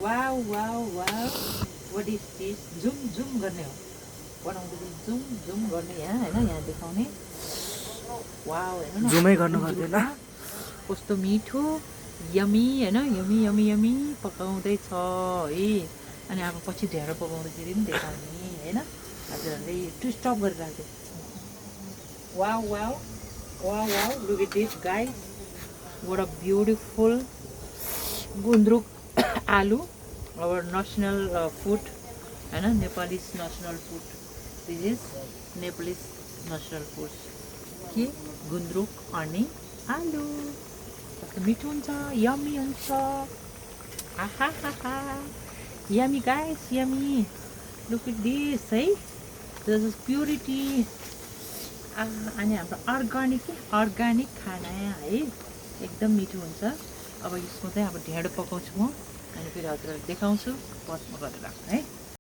wow wow wow what is this zoom zoom गर्ने हो बनाउँदाखेरि जुम जुम गर्ने यहाँ हैन यहाँ देखाउने वाउ हेर्नु न जुमै गर्नु पर्दैन कस्तो मिठो यमी हैन यमी यमी यमी पकाउँदै छ है अनि अब पछि ढेँडो पकाउँदाखेरि पनि देखाउने हैन हजुरहरूले टु स्टप गरेर राख्यो wow wow wow wow look at this guys what a beautiful gundruk aloo our national food हैन Nepalese national food this is Nepalese national food के गुन्द्रुक अनि आलु कस्तो मिठो हुन्छ यम्मी हुन्छ आहाहा yummy guys yummy look at this है दिस इज प्युरिटी अनि हाम्रो अर्गानिक खाना है एकदम मिठो हुन्छ अब यसमा चाहिँ अब ढेँडो पकाउँछु म अनि फेरि हजुरहरूलाई देखाउँछु पटमा गरेर राख्नु है